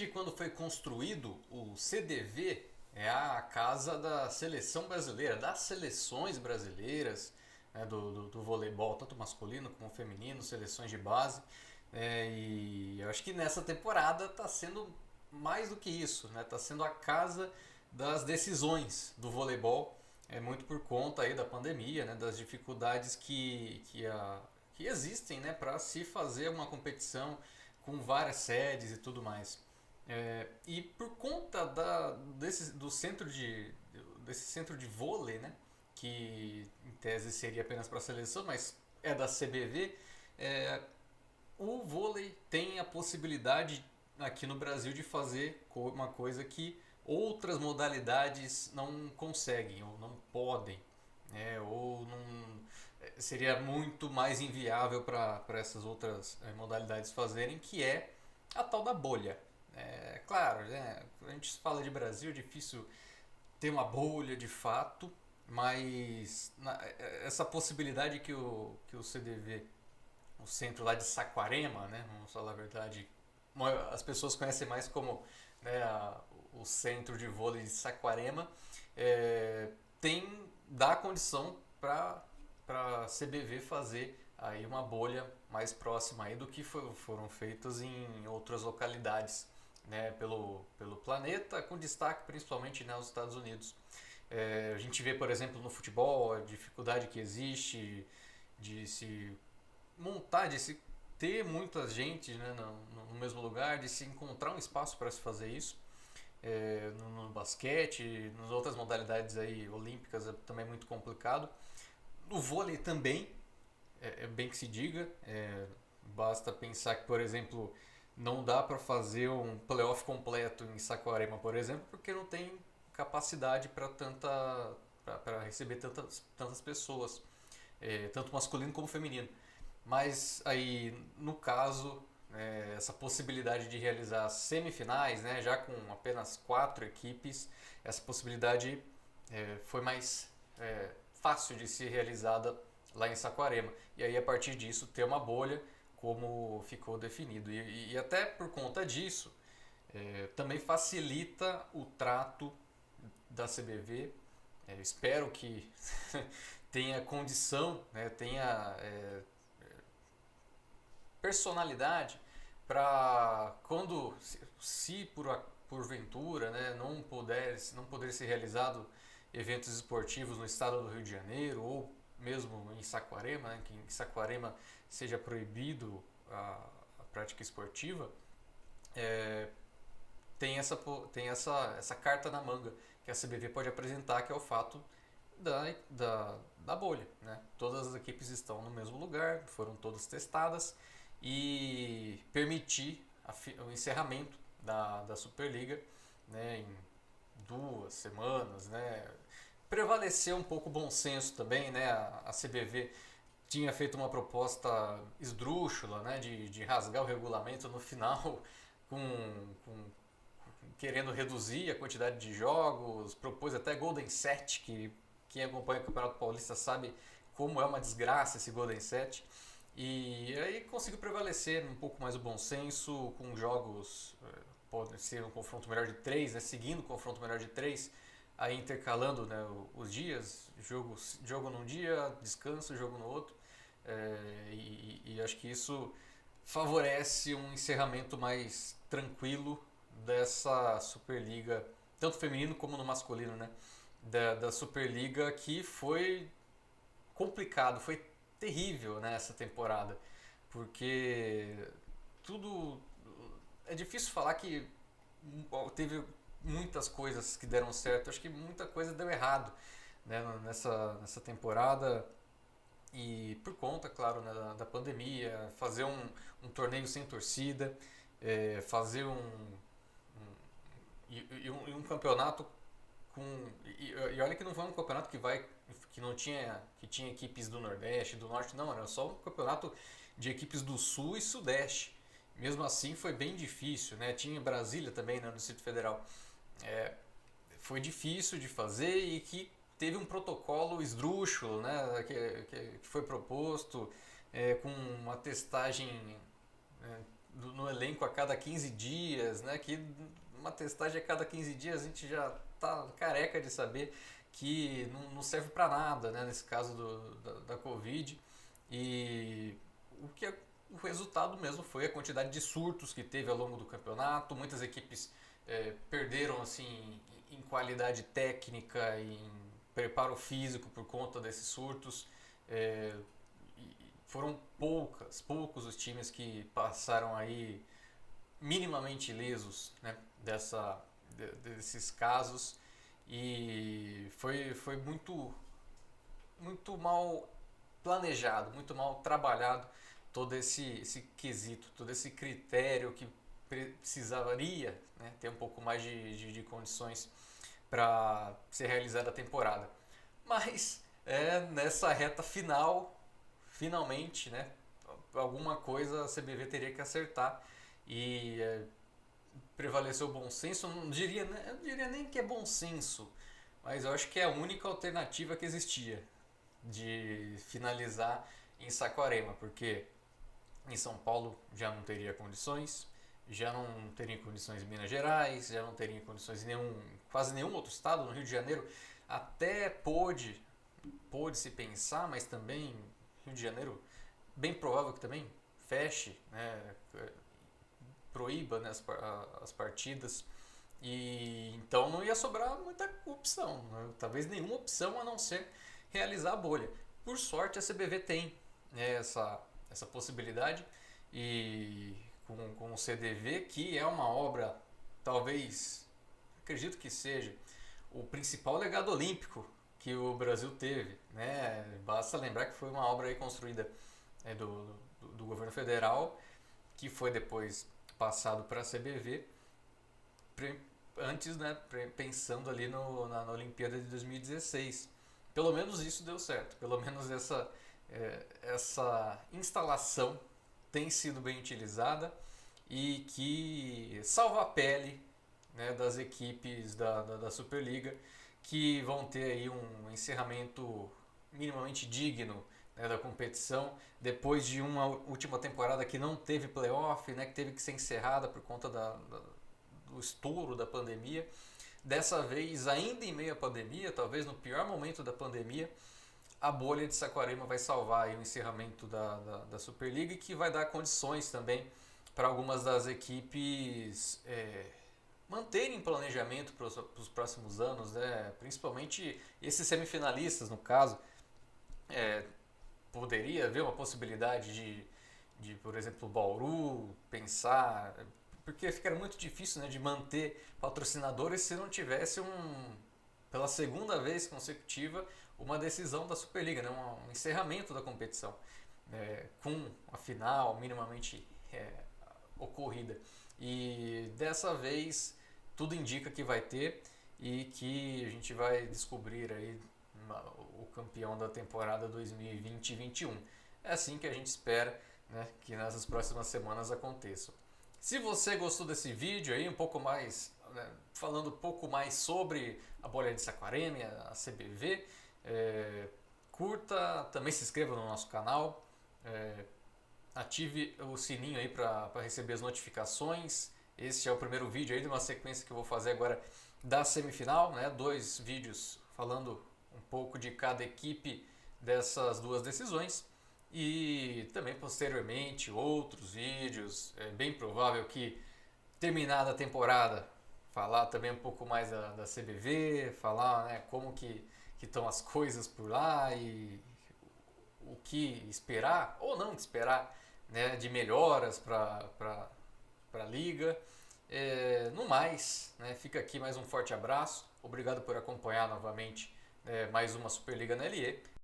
Desde quando foi construído, o CDV é a casa da seleção brasileira, das seleções brasileiras, né, do voleibol, tanto masculino como feminino, seleções de base. E eu acho que nessa temporada está sendo mais do que isso, né? Está sendo a casa das decisões do voleibol, muito por conta aí da pandemia, né, das dificuldades que existem, né, para se fazer uma competição com várias sedes e tudo mais. E por conta desse centro de vôlei, né, que em tese seria apenas para a seleção, mas é da CBV, o vôlei tem a possibilidade aqui no Brasil de fazer uma coisa que outras modalidades não conseguem ou não podem, ou não, seria muito mais inviável para essas outras modalidades fazerem, que é a tal da bolha. Claro, né, quando a gente fala de Brasil é difícil ter uma bolha de fato, mas essa possibilidade que o CDV, o centro lá de Saquarema, né, vamos falar a verdade, as pessoas conhecem mais como, né, o centro de vôlei de Saquarema, dá condição para a CBV fazer aí uma bolha mais próxima aí do que foram feitas em outras localidades, né, pelo planeta, com destaque principalmente, né, nos Estados Unidos. A gente vê, por exemplo, no futebol a dificuldade que existe de se montar, de se ter muita gente, né, no mesmo lugar, de se encontrar um espaço para se fazer isso. No basquete, nas outras modalidades aí olímpicas é também muito complicado. No vôlei também, é bem que se diga. Basta pensar que, por exemplo, não dá para fazer um playoff completo em Saquarema, por exemplo, porque não tem capacidade para receber tantas pessoas, tanto masculino como feminino. Mas aí, no caso, essa possibilidade de realizar semifinais, né, já com apenas 4 equipes, essa possibilidade foi mais fácil de ser realizada lá em Saquarema. E aí, a partir disso, ter uma bolha, como ficou definido. E até por conta disso, também facilita o trato da CBV. Espero que tenha condição, né, tenha personalidade para quando, se porventura, né, não poder ser realizado eventos esportivos no estado do Rio de Janeiro ou mesmo em Saquarema, né, que em Saquarema seja proibido a prática esportiva, é, tem essa carta na manga que a CBV pode apresentar, que é o fato da bolha. Né? Todas as equipes estão no mesmo lugar, foram todas testadas, e permitir o encerramento da Superliga, né, em 2 semanas. Né? Prevaleceu um pouco o bom senso também. Né? A CBV tinha feito uma proposta esdrúxula, né, de rasgar o regulamento no final, com querendo reduzir a quantidade de jogos, propôs até Golden Set, que quem acompanha o Campeonato Paulista sabe como é uma desgraça esse Golden Set. E aí conseguiu prevalecer um pouco mais o bom senso, com jogos, pode ser um confronto melhor de 3, né, seguindo o confronto melhor de 3, aí intercalando, né, os dias, jogo num dia, descanso, jogo no outro. E acho que isso favorece um encerramento mais tranquilo dessa Superliga, tanto feminino como no masculino, né? Da Superliga, que foi complicado, foi terrível nessa temporada, porque tudo é difícil falar que teve muitas coisas que deram certo, acho que muita coisa deu errado, né, nessa temporada. E por conta, claro, né, da pandemia, fazer um torneio sem torcida, fazer um campeonato e olha que não foi um campeonato que não tinha equipes do Nordeste, do Norte, não, era só um campeonato de equipes do Sul e Sudeste. Mesmo assim foi bem difícil, né? Tinha Brasília também, né, no Distrito Federal. É, Foi difícil de fazer e que teve um protocolo esdrúxulo, né, que foi proposto, com uma testagem no elenco a cada 15 dias, né? Que uma testagem a cada 15 dias a gente já tá careca de saber que não serve para nada, né? Nesse caso da Covid. E o resultado mesmo foi a quantidade de surtos que teve ao longo do campeonato. Muitas equipes perderam assim em qualidade técnica, em preparo físico por conta desses surtos. É, Foram poucos os times que passaram aí minimamente ilesos, né, desses casos, e foi muito mal planejado, muito mal trabalhado todo esse quesito, todo esse critério que precisaria, né, ter um pouco mais de condições para ser realizada a temporada. Mas nessa reta final, finalmente, né, alguma coisa a CBV teria que acertar e prevaleceu o bom senso. Eu não diria nem que é bom senso, mas eu acho que é a única alternativa que existia de finalizar em Saquarema, porque em São Paulo já não teria condições, já não teria condições em Minas Gerais, já não teria condições em quase nenhum outro estado. No Rio de Janeiro até pôde se pensar, mas também Rio de Janeiro bem provável que também feche, né, proíba, né, as partidas, e então não ia sobrar muita opção, né, talvez nenhuma opção a não ser realizar a bolha. Por sorte a CBV tem, né, essa possibilidade, e com o CDV, que é uma obra, talvez, acredito que seja o principal legado olímpico que o Brasil teve, né? Basta lembrar que foi uma obra aí construída do governo federal, que foi depois passado para a CBV, antes, né, pensando ali na Olimpíada de 2016. Pelo menos isso deu certo, pelo menos essa instalação tem sido bem utilizada e que salva a pele, né, das equipes da Superliga, que vão ter aí um encerramento minimamente digno, né, da competição, depois de uma última temporada que não teve playoff, né, que teve que ser encerrada por conta do estouro da pandemia. Dessa vez, ainda em meio à pandemia, talvez no pior momento da pandemia, a bolha de Saquarema vai salvar aí o encerramento da Superliga, e que vai dar condições também para algumas das equipes manterem planejamento para os próximos anos, né? Principalmente esses semifinalistas, no caso. Poderia haver uma possibilidade por exemplo, o Bauru pensar, porque ficaria muito difícil, né, de manter patrocinadores se não tivesse pela segunda vez consecutiva, uma decisão da Superliga, né, um encerramento da competição, com a final minimamente ocorrida. E dessa vez tudo indica que vai ter, e que a gente vai descobrir aí o campeão da temporada 2020-21. É assim que a gente espera, né, que nessas próximas semanas aconteçam. Se você gostou desse vídeo aí, um pouco mais, né, falando um pouco mais sobre a bolha de Saquarema, a CBV, curta, também se inscreva no nosso canal, ative o sininho aí para receber as notificações. Este é o primeiro vídeo aí de uma sequência que eu vou fazer agora da semifinal, né? 2 vídeos falando um pouco de cada equipe dessas duas decisões, e também posteriormente outros vídeos. É bem provável que, terminada a temporada, falar também um pouco mais da CBV, falar, né, como que estão as coisas por lá e o que esperar ou não esperar, né, de melhoras para a liga. No mais, né, fica aqui mais um forte abraço. Obrigado por acompanhar novamente mais uma Superliga na LE.